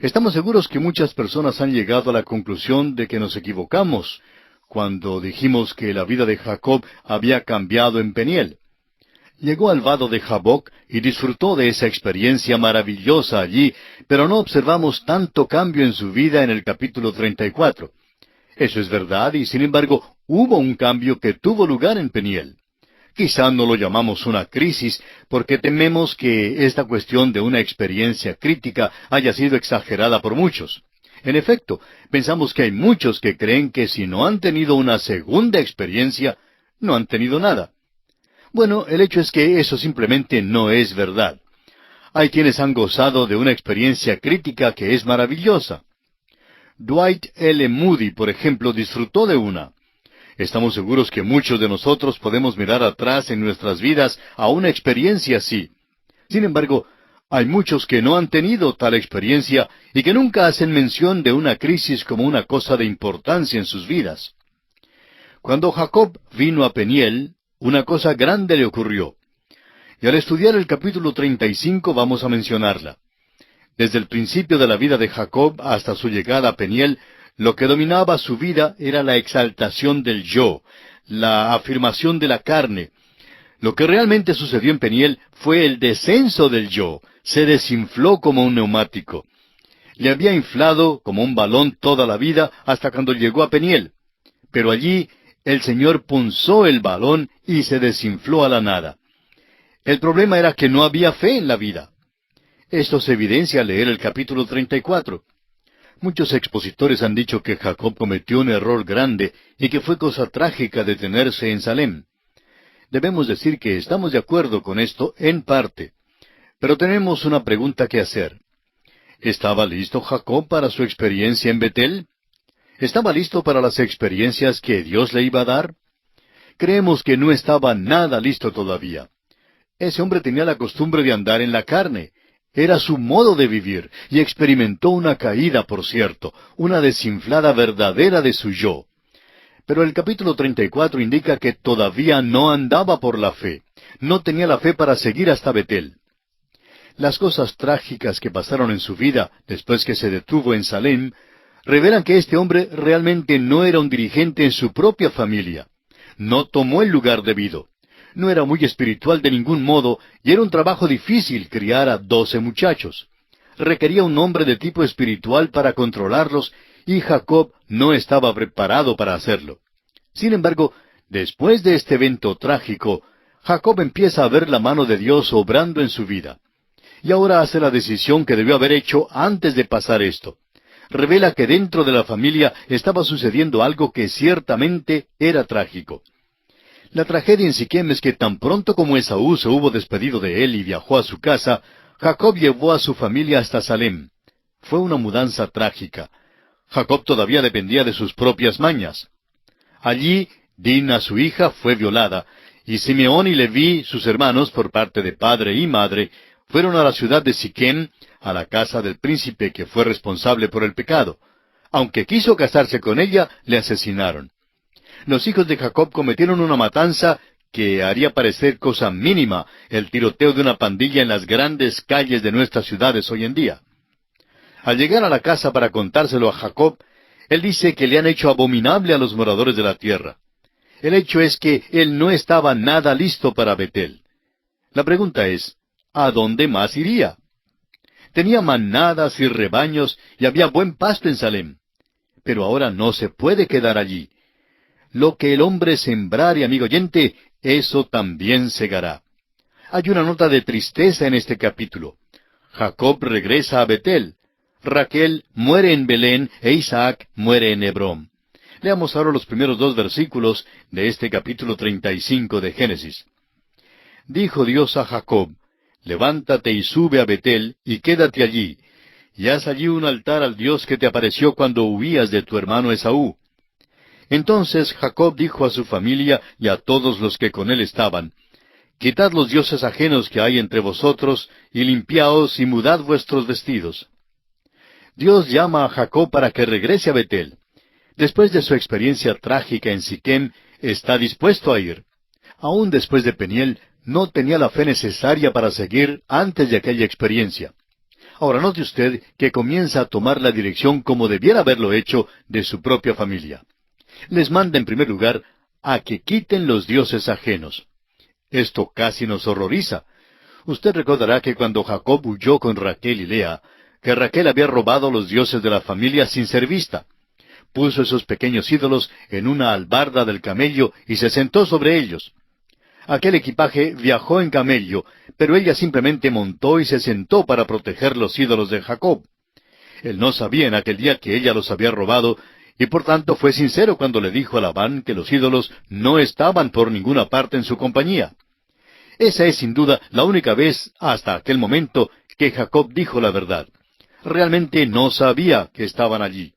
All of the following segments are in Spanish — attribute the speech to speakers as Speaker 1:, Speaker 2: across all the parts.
Speaker 1: Estamos seguros que muchas personas han llegado a la conclusión de que nos equivocamos cuando dijimos que la vida de Jacob había cambiado en Peniel. Llegó al vado de Jaboc y disfrutó de esa experiencia maravillosa allí, pero no observamos tanto cambio en su vida en el capítulo 34. Eso es verdad, y sin embargo hubo un cambio que tuvo lugar en Peniel. Quizá no lo llamamos una crisis, porque tememos que esta cuestión de una experiencia crítica haya sido exagerada por muchos. En efecto, pensamos que hay muchos que creen que si no han tenido una segunda experiencia, no han tenido nada. Bueno, el hecho es que eso simplemente no es verdad. Hay quienes han gozado de una experiencia crítica que es maravillosa. Dwight L. Moody, por ejemplo, disfrutó de una. Estamos seguros que muchos de nosotros podemos mirar atrás en nuestras vidas a una experiencia así. Sin embargo, hay muchos que no han tenido tal experiencia y que nunca hacen mención de una crisis como una cosa de importancia en sus vidas. Cuando Jacob vino a Peniel, una cosa grande le ocurrió. Y al estudiar el capítulo 35 vamos a mencionarla. Desde el principio de la vida de Jacob hasta su llegada a Peniel, lo que dominaba su vida era la exaltación del yo, la afirmación de la carne. Lo que realmente sucedió en Peniel fue el descenso del yo. Se desinfló como un neumático. Le había inflado como un balón toda la vida hasta cuando llegó a Peniel. Pero allí el Señor punzó el balón y se desinfló a la nada. El problema era que no había fe en la vida. Esto se evidencia al leer el capítulo 34. Muchos expositores han dicho que Jacob cometió un error grande y que fue cosa trágica detenerse en Salem. Debemos decir que estamos de acuerdo con esto en parte. Pero tenemos una pregunta que hacer. ¿Estaba listo Jacob para su experiencia en Betel? ¿Estaba listo para las experiencias que Dios le iba a dar? Creemos que no estaba nada listo todavía. Ese hombre tenía la costumbre de andar en la carne. Era su modo de vivir, y experimentó una caída, por cierto, una desinflada verdadera de su yo. Pero el capítulo 34 indica que todavía no andaba por la fe. No tenía la fe para seguir hasta Betel. Las cosas trágicas que pasaron en su vida después que se detuvo en Salem revelan que este hombre realmente no era un dirigente en su propia familia. No tomó el lugar debido. No era muy espiritual de ningún modo, y era un trabajo difícil criar a 12 muchachos. Requería un hombre de tipo espiritual para controlarlos, y Jacob no estaba preparado para hacerlo. Sin embargo, después de este evento trágico, Jacob empieza a ver la mano de Dios obrando en su vida. Y ahora hace la decisión que debió haber hecho antes de pasar esto. Revela que dentro de la familia estaba sucediendo algo que ciertamente era trágico. La tragedia en Siquem es que tan pronto como Esaú se hubo despedido de él y viajó a su casa, Jacob llevó a su familia hasta Salem. Fue una mudanza trágica. Jacob todavía dependía de sus propias mañas. Allí, Dina, su hija, fue violada, y Simeón y Leví, sus hermanos, por parte de padre y madre, fueron a la ciudad de Siquem, a la casa del príncipe que fue responsable por el pecado. Aunque quiso casarse con ella, le asesinaron. Los hijos de Jacob cometieron una matanza que haría parecer cosa mínima el tiroteo de una pandilla en las grandes calles de nuestras ciudades hoy en día. Al llegar a la casa para contárselo a Jacob, él dice que le han hecho abominable a los moradores de la tierra. El hecho es que él no estaba nada listo para Betel. La pregunta es, ¿a dónde más iría? Tenía manadas y rebaños y había buen pasto en Salem. Pero ahora no se puede quedar allí. Lo que el hombre sembrare, amigo oyente, eso también segará. Hay una nota de tristeza en este capítulo. Jacob regresa a Betel. Raquel muere en Belén e Isaac muere en Hebrón. Leamos ahora los primeros 2 versículos de este capítulo 35 de Génesis. Dijo Dios a Jacob, levántate y sube a Betel y quédate allí, y haz allí un altar al Dios que te apareció cuando huías de tu hermano Esaú. Entonces Jacob dijo a su familia y a todos los que con él estaban, quitad los dioses ajenos que hay entre vosotros, y limpiaos y mudad vuestros vestidos. Dios llama a Jacob para que regrese a Betel. Después de su experiencia trágica en Siquem, está dispuesto a ir. Aún después de Peniel, no tenía la fe necesaria para seguir antes de aquella experiencia. Ahora note usted que comienza a tomar la dirección como debiera haberlo hecho de su propia familia. Les manda en primer lugar a que quiten los dioses ajenos. Esto casi nos horroriza. Usted recordará que cuando Jacob huyó con Raquel y Lea, que Raquel había robado los dioses de la familia sin ser vista. Puso esos pequeños ídolos en una albarda del camello y se sentó sobre ellos. Aquel equipaje viajó en camello, pero ella simplemente montó y se sentó para proteger los ídolos de Jacob. Él no sabía en aquel día que ella los había robado, y por tanto fue sincero cuando le dijo a Labán que los ídolos no estaban por ninguna parte en su compañía. Esa es sin duda la única vez hasta aquel momento que Jacob dijo la verdad. Realmente no sabía que estaban allí.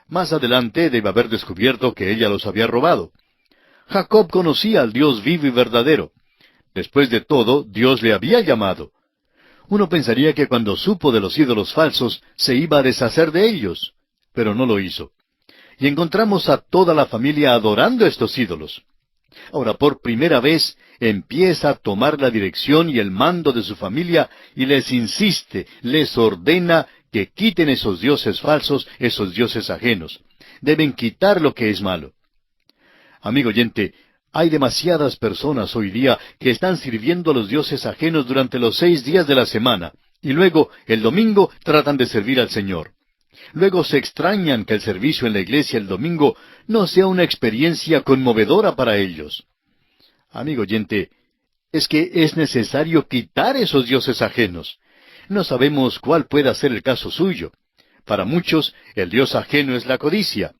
Speaker 1: Más adelante debe haber descubierto que ella los había robado. Jacob conocía al Dios vivo y verdadero. Después de todo, Dios le había llamado. Uno pensaría que cuando supo de los ídolos falsos, se iba a deshacer de ellos, pero no lo hizo. Y encontramos a toda la familia adorando estos ídolos. Ahora, por primera vez, empieza a tomar la dirección y el mando de su familia y les insiste, les ordena que quiten esos dioses falsos, esos dioses ajenos. Deben quitar lo que es malo. Amigo oyente, hay demasiadas personas hoy día que están sirviendo a los dioses ajenos durante los 6 días de la semana, y luego, el domingo, tratan de servir al Señor. Luego se extrañan que el servicio en la iglesia el domingo no sea una experiencia conmovedora para ellos. Amigo oyente, es que es necesario quitar esos dioses ajenos. No sabemos cuál pueda ser el caso suyo. Para muchos, el dios ajeno es la codicia.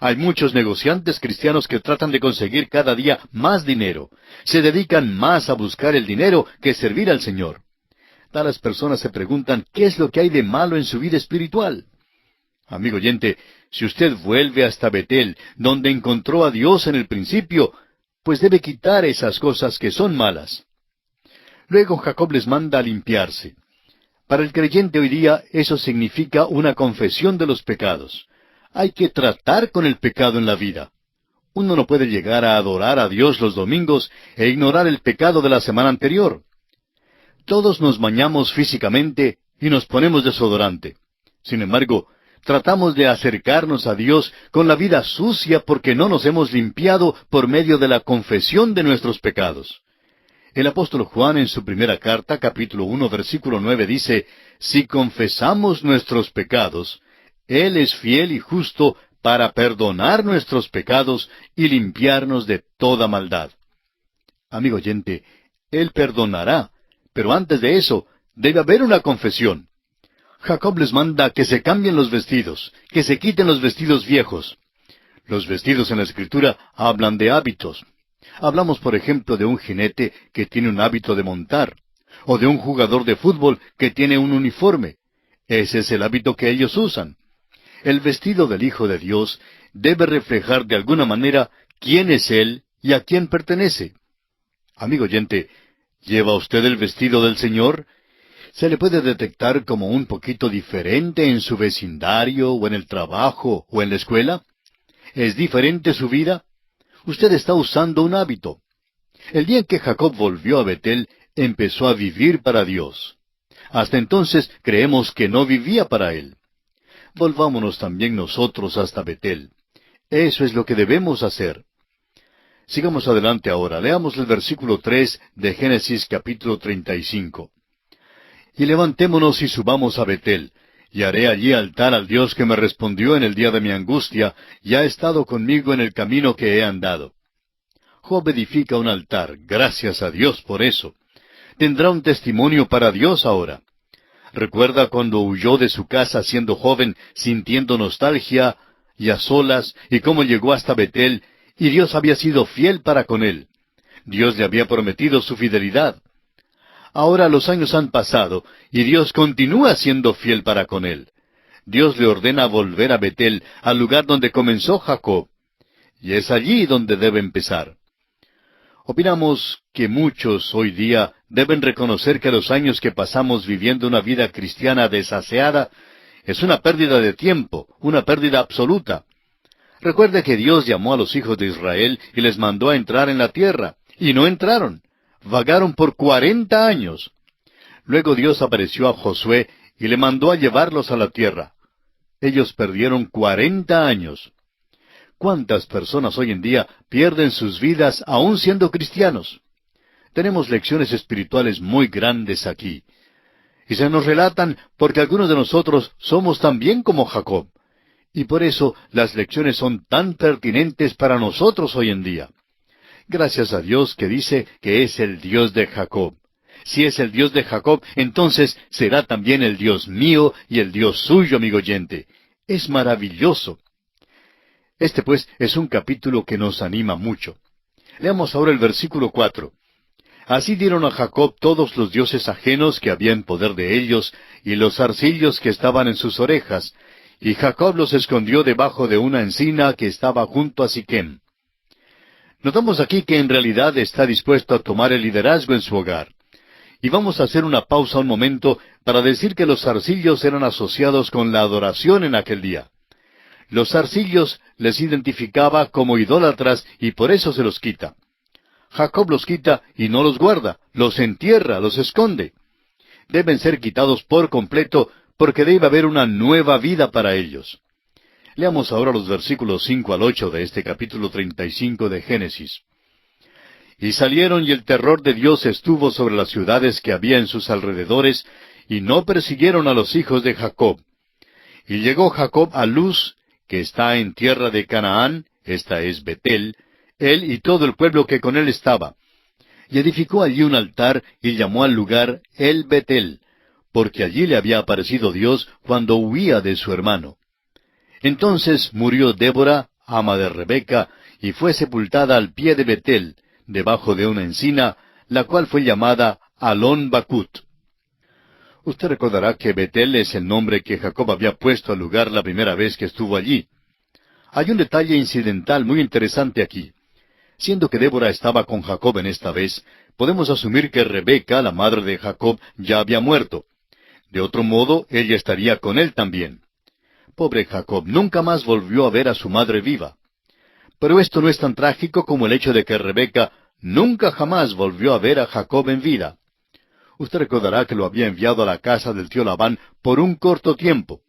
Speaker 1: Hay muchos negociantes cristianos que tratan de conseguir cada día más dinero. Se dedican más a buscar el dinero que servir al Señor. Tales personas se preguntan qué es lo que hay de malo en su vida espiritual. Amigo oyente, si usted vuelve hasta Betel, donde encontró a Dios en el principio, pues debe quitar esas cosas que son malas. Luego Jacob les manda a limpiarse. Para el creyente hoy día eso significa una confesión de los pecados. Hay que tratar con el pecado en la vida. Uno no puede llegar a adorar a Dios los domingos e ignorar el pecado de la semana anterior. Todos nos bañamos físicamente y nos ponemos desodorante. Sin embargo, tratamos de acercarnos a Dios con la vida sucia porque no nos hemos limpiado por medio de la confesión de nuestros pecados. El apóstol Juan en su primera carta, capítulo 1, versículo 9, dice, «Si confesamos nuestros pecados, Él es fiel y justo para perdonar nuestros pecados y limpiarnos de toda maldad». Amigo oyente, Él perdonará, pero antes de eso, debe haber una confesión. Jacob les manda que se cambien los vestidos, que se quiten los vestidos viejos. Los vestidos en la Escritura hablan de hábitos. Hablamos, por ejemplo, de un jinete que tiene un hábito de montar, o de un jugador de fútbol que tiene un uniforme. Ese es el hábito que ellos usan. El vestido del Hijo de Dios debe reflejar de alguna manera quién es Él y a quién pertenece. Amigo oyente, ¿lleva usted el vestido del Señor? ¿Se le puede detectar como un poquito diferente en su vecindario, o en el trabajo, o en la escuela? ¿Es diferente su vida? Usted está usando un hábito. El día en que Jacob volvió a Betel, empezó a vivir para Dios. Hasta entonces creemos que no vivía para Él. Volvámonos también nosotros hasta Betel. Eso es lo que debemos hacer. Sigamos adelante ahora. Leamos el versículo 3 de Génesis capítulo 35. «Y levantémonos y subamos a Betel, y haré allí altar al Dios que me respondió en el día de mi angustia, y ha estado conmigo en el camino que he andado». Job edifica un altar, gracias a Dios por eso. Tendrá un testimonio para Dios ahora. ¿Recuerda cuando huyó de su casa siendo joven, sintiendo nostalgia y a solas, y cómo llegó hasta Betel, y Dios había sido fiel para con él? Dios le había prometido su fidelidad. Ahora los años han pasado, y Dios continúa siendo fiel para con él. Dios le ordena volver a Betel, al lugar donde comenzó Jacob. Y es allí donde debe empezar. Opinamos que muchos hoy día deben reconocer que los años que pasamos viviendo una vida cristiana desaseada es una pérdida de tiempo, una pérdida absoluta. Recuerde que Dios llamó a los hijos de Israel y les mandó a entrar en la tierra, y no entraron. Vagaron por 40 años. Luego Dios apareció a Josué y le mandó a llevarlos a la tierra. Ellos perdieron 40 años. ¿Cuántas personas hoy en día pierden sus vidas aún siendo cristianos? Tenemos lecciones espirituales muy grandes aquí. Y se nos relatan porque algunos de nosotros somos también como Jacob. Y por eso las lecciones son tan pertinentes para nosotros hoy en día. Gracias a Dios que dice que es el Dios de Jacob. Si es el Dios de Jacob, entonces será también el Dios mío y el Dios suyo, amigo oyente. Es maravilloso. Este, pues, es un capítulo que nos anima mucho. Leamos ahora el versículo 4. Así dieron a Jacob todos los dioses ajenos que había en poder de ellos, y los zarcillos que estaban en sus orejas, y Jacob los escondió debajo de una encina que estaba junto a Siquem. Notamos aquí que en realidad está dispuesto a tomar el liderazgo en su hogar. Y vamos a hacer una pausa un momento para decir que los zarcillos eran asociados con la adoración en aquel día. Los zarcillos les identificaba como idólatras y por eso se los quita. Jacob los quita y no los guarda, los entierra, los esconde. Deben ser quitados por completo porque debe haber una nueva vida para ellos. Leamos ahora los versículos 5 al 8 de este capítulo 35 de Génesis. Y salieron y el terror de Dios estuvo sobre las ciudades que había en sus alrededores, y no persiguieron a los hijos de Jacob. Y llegó Jacob a Luz, que está en tierra de Canaán, esta es Betel, él y todo el pueblo que con él estaba. Y edificó allí un altar y llamó al lugar El Betel, porque allí le había aparecido Dios cuando huía de su hermano. Entonces murió Débora, ama de Rebeca, y fue sepultada al pie de Betel, debajo de una encina, la cual fue llamada Alon Bacut. Usted recordará que Betel es el nombre que Jacob había puesto al lugar la primera vez que estuvo allí. Hay un detalle incidental muy interesante aquí. Siendo que Débora estaba con Jacob en esta vez, podemos asumir que Rebeca, la madre de Jacob, ya había muerto. De otro modo, ella estaría con él también. Pobre Jacob, nunca más volvió a ver a su madre viva. Pero esto no es tan trágico como el hecho de que Rebeca nunca jamás volvió a ver a Jacob en vida. Usted recordará que lo había enviado a la casa del tío Labán por un corto tiempo.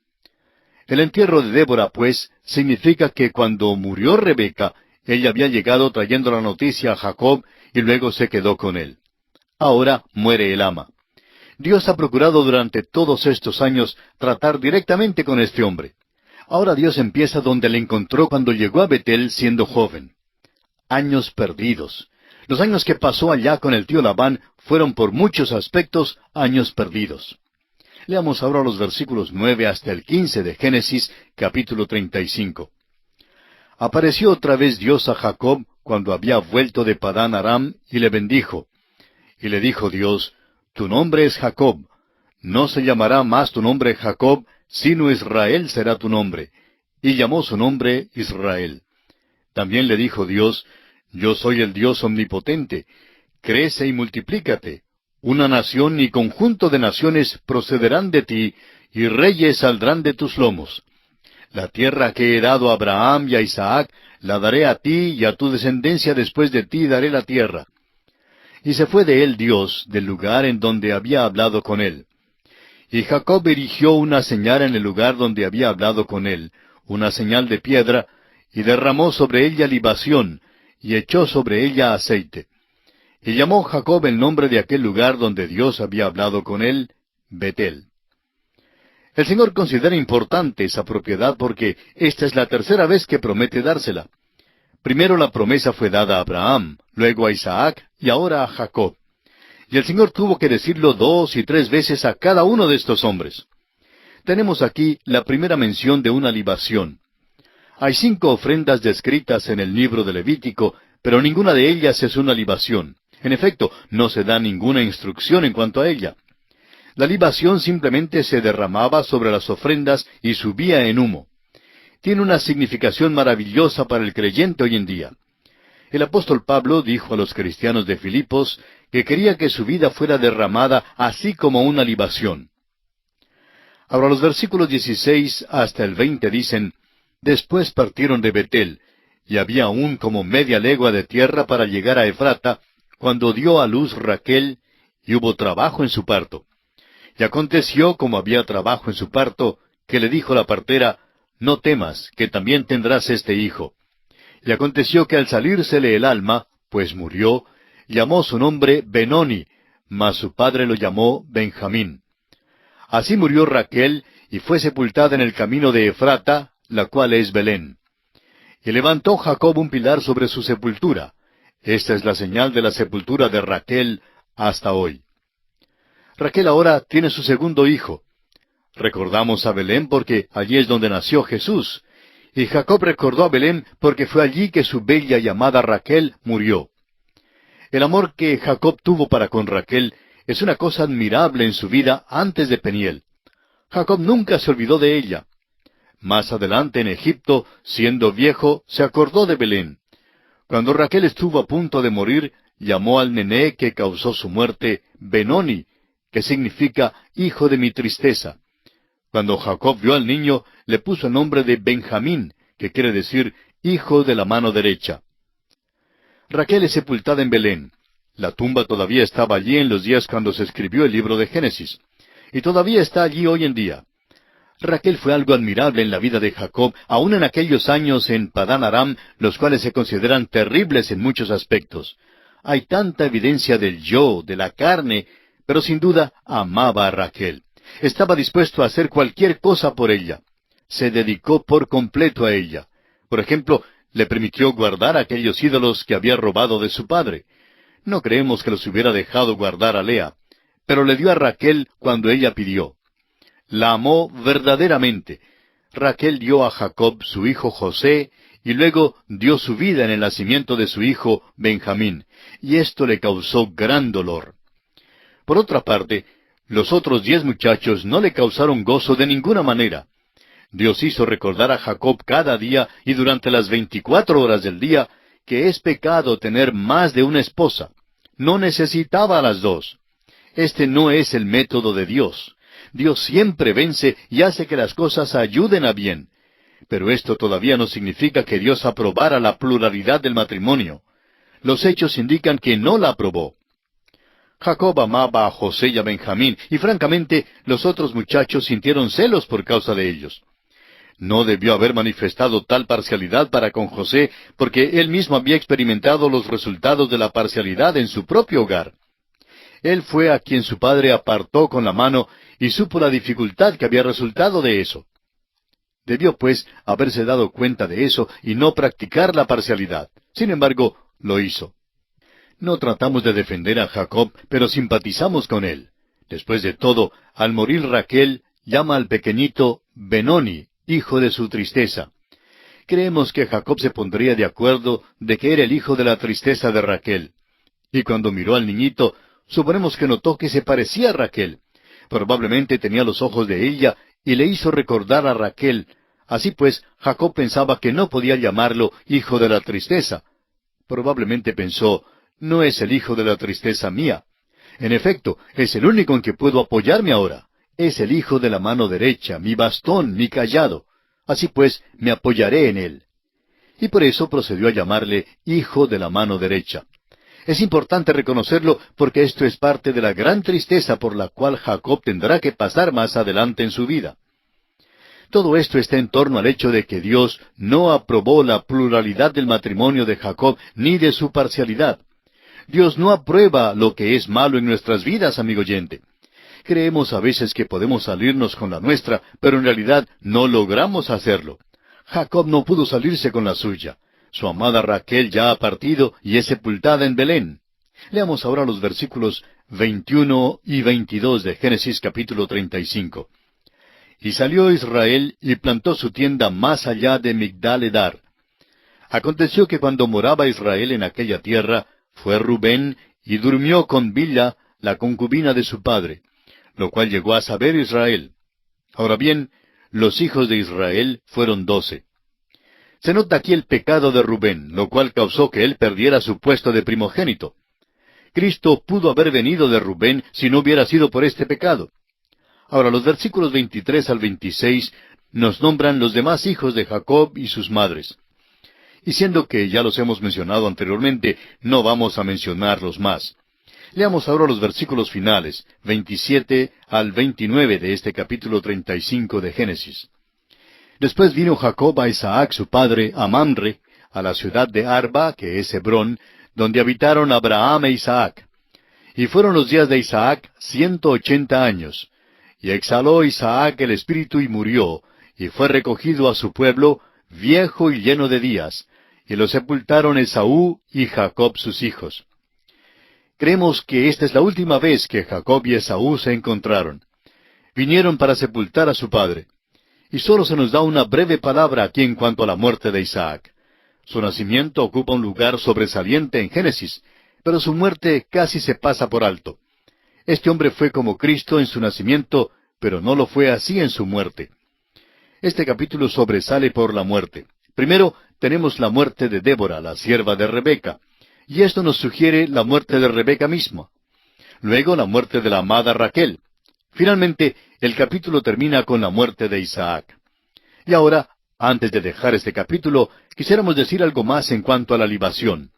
Speaker 1: El entierro de Débora, pues, significa que cuando murió Rebeca, ella había llegado trayendo la noticia a Jacob y luego se quedó con él. Ahora muere el ama. Dios ha procurado durante todos estos años tratar directamente con este hombre. Ahora Dios empieza donde le encontró cuando llegó a Betel siendo joven. Años perdidos. Los años que pasó allá con el tío Labán fueron por muchos aspectos años perdidos. Leamos ahora los versículos 9 hasta el 15 de Génesis, capítulo 35. Apareció otra vez Dios a Jacob cuando había vuelto de Padán Aram y le bendijo. Y le dijo Dios, tu nombre es Jacob. No se llamará más tu nombre Jacob, sino Israel será tu nombre. Y llamó su nombre Israel. También le dijo Dios, yo soy el Dios omnipotente. Crece y multiplícate. Una nación y conjunto de naciones procederán de ti, y reyes saldrán de tus lomos. La tierra que he dado a Abraham y a Isaac, la daré a ti y a tu descendencia después de ti daré la tierra. Y se fue de él Dios del lugar en donde había hablado con él. Y Jacob erigió una señal en el lugar donde había hablado con él, una señal de piedra, y derramó sobre ella libación, y echó sobre ella aceite. Y llamó Jacob el nombre de aquel lugar donde Dios había hablado con él, Betel. El Señor considera importante esa propiedad porque esta es la tercera vez que promete dársela. Primero la promesa fue dada a Abraham, luego a Isaac y ahora a Jacob. Y el Señor tuvo que decirlo 2 y 3 veces a cada uno de estos hombres. Tenemos aquí la primera mención de una libación. Hay 5 ofrendas descritas en el libro de Levítico, pero ninguna de ellas es una libación. En efecto, no se da ninguna instrucción en cuanto a ella. La libación simplemente se derramaba sobre las ofrendas y subía en humo. Tiene una significación maravillosa para el creyente hoy en día. El apóstol Pablo dijo a los cristianos de Filipos que quería que su vida fuera derramada así como una libación. Ahora los versículos 16 hasta el 20 dicen, después partieron de Betel, y había aún como media legua de tierra para llegar a Efrata, cuando dio a luz Raquel, y hubo trabajo en su parto. Y aconteció, como había trabajo en su parto, que le dijo la partera, no temas, que también tendrás este hijo. Y aconteció que al salírsele el alma, pues murió, llamó su nombre Benoni, mas su padre lo llamó Benjamín. Así murió Raquel, y fue sepultada en el camino de Efrata, la cual es Belén. Y levantó Jacob un pilar sobre su sepultura. Esta es la señal de la sepultura de Raquel hasta hoy. Raquel ahora tiene su segundo hijo. Recordamos a Belén porque allí es donde nació Jesús. Y Jacob recordó a Belén porque fue allí que su bella y amada Raquel murió. El amor que Jacob tuvo para con Raquel es una cosa admirable en su vida antes de Peniel. Jacob nunca se olvidó de ella. Más adelante en Egipto, siendo viejo, se acordó de Belén. Cuando Raquel estuvo a punto de morir, llamó al nené que causó su muerte Benoni, que significa hijo de mi tristeza. Cuando Jacob vio al niño, le puso el nombre de Benjamín, que quiere decir hijo de la mano derecha. Raquel es sepultada en Belén. La tumba todavía estaba allí en los días cuando se escribió el libro de Génesis, y todavía está allí hoy en día. Raquel fue algo admirable en la vida de Jacob, aun en aquellos años en Padán Aram, los cuales se consideran terribles en muchos aspectos. Hay tanta evidencia del yo, de la carne, pero sin duda amaba a Raquel. Estaba dispuesto a hacer cualquier cosa por ella. Se dedicó por completo a ella. Por ejemplo, le permitió guardar aquellos ídolos que había robado de su padre. No creemos que los hubiera dejado guardar a Lea, pero le dio a Raquel cuando ella pidió. La amó verdaderamente. Raquel dio a Jacob su hijo José, y luego dio su vida en el nacimiento de su hijo Benjamín, y esto le causó gran dolor. Por otra parte, los otros 10 muchachos no le causaron gozo de ninguna manera. Dios hizo recordar a Jacob cada día y durante las 24 horas del día que es pecado tener más de una esposa. No necesitaba a las dos. Este no es el método de Dios. Dios siempre vence y hace que las cosas ayuden a bien. Pero esto todavía no significa que Dios aprobara la pluralidad del matrimonio. Los hechos indican que no la aprobó. Jacob amaba a José y a Benjamín, y francamente los otros muchachos sintieron celos por causa de ellos. No debió haber manifestado tal parcialidad para con José, porque él mismo había experimentado los resultados de la parcialidad en su propio hogar. Él fue a quien su padre apartó con la mano y supo la dificultad que había resultado de eso. Debió, pues, haberse dado cuenta de eso y no practicar la parcialidad. Sin embargo, lo hizo. No tratamos de defender a Jacob, pero simpatizamos con él. Después de todo, al morir Raquel, llama al pequeñito Benoni, hijo de su tristeza. Creemos que Jacob se pondría de acuerdo de que era el hijo de la tristeza de Raquel. Y cuando miró al niñito, suponemos que notó que se parecía a Raquel. Probablemente tenía los ojos de ella y le hizo recordar a Raquel. Así pues, Jacob pensaba que no podía llamarlo hijo de la tristeza. Probablemente pensó, no es el hijo de la tristeza mía. En efecto, es el único en que puedo apoyarme ahora. Es el hijo de la mano derecha, mi bastón, mi cayado. Así pues, me apoyaré en él. Y por eso procedió a llamarle hijo de la mano derecha. Es importante reconocerlo porque esto es parte de la gran tristeza por la cual Jacob tendrá que pasar más adelante en su vida. Todo esto está en torno al hecho de que Dios no aprobó la pluralidad del matrimonio de Jacob ni de su parcialidad. Dios no aprueba lo que es malo en nuestras vidas, amigo oyente. Creemos a veces que podemos salirnos con la nuestra, pero en realidad no logramos hacerlo. Jacob no pudo salirse con la suya. Su amada Raquel ya ha partido y es sepultada en Belén. Leamos ahora los versículos 21 y 22 de Génesis capítulo 35. Y salió Israel y plantó su tienda más allá de Migdal-edar. Aconteció que cuando moraba Israel en aquella tierra, fue Rubén y durmió con Bilha, la concubina de su padre, lo cual llegó a saber Israel. Ahora bien, los hijos de Israel fueron 12. Se nota aquí el pecado de Rubén, lo cual causó que él perdiera su puesto de primogénito. Cristo pudo haber venido de Rubén si no hubiera sido por este pecado. Ahora, los versículos 23 al 26 nos nombran los demás hijos de Jacob y sus madres. Y siendo que ya los hemos mencionado anteriormente, no vamos a mencionarlos más. Leamos ahora los versículos finales, 27 al 29 de este capítulo 35 de Génesis. Después vino Jacob a Isaac su padre, a Mamre, a la ciudad de Arba, que es Hebrón, donde habitaron Abraham e Isaac. Y fueron los días de Isaac 180 años. Y exhaló Isaac el espíritu y murió, y fue recogido a su pueblo, viejo y lleno de días, y lo sepultaron Esaú y Jacob sus hijos. Creemos que esta es la última vez que Jacob y Esaú se encontraron. Vinieron para sepultar a su padre. Y solo se nos da una breve palabra aquí en cuanto a la muerte de Isaac. Su nacimiento ocupa un lugar sobresaliente en Génesis, pero su muerte casi se pasa por alto. Este hombre fue como Cristo en su nacimiento, pero no lo fue así en su muerte. Este capítulo sobresale por la muerte. Primero, tenemos la muerte de Débora, la sierva de Rebeca, y esto nos sugiere la muerte de Rebeca misma. Luego, la muerte de la amada Raquel. Finalmente, el capítulo termina con la muerte de Isaac. Y ahora, antes de dejar este capítulo, quisiéramos decir algo más en cuanto a la libación.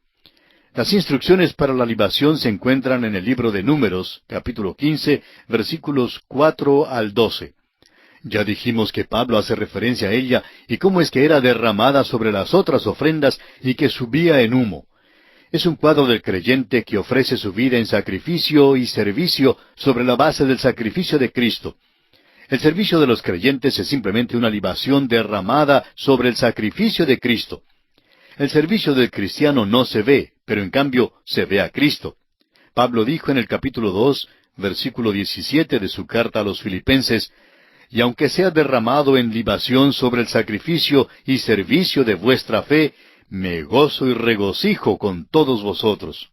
Speaker 1: Las instrucciones para la libación se encuentran en el libro de Números, capítulo 15, versículos 4 al 12. Ya dijimos que Pablo hace referencia a ella y cómo es que era derramada sobre las otras ofrendas y que subía en humo. Es un cuadro del creyente que ofrece su vida en sacrificio y servicio sobre la base del sacrificio de Cristo. El servicio de los creyentes es simplemente una libación derramada sobre el sacrificio de Cristo. El servicio del cristiano no se ve, pero en cambio se ve a Cristo. Pablo dijo en el capítulo 2, versículo 17 de su carta a los Filipenses, «Y aunque sea derramado en libación sobre el sacrificio y servicio de vuestra fe, me gozo y regocijo con todos vosotros».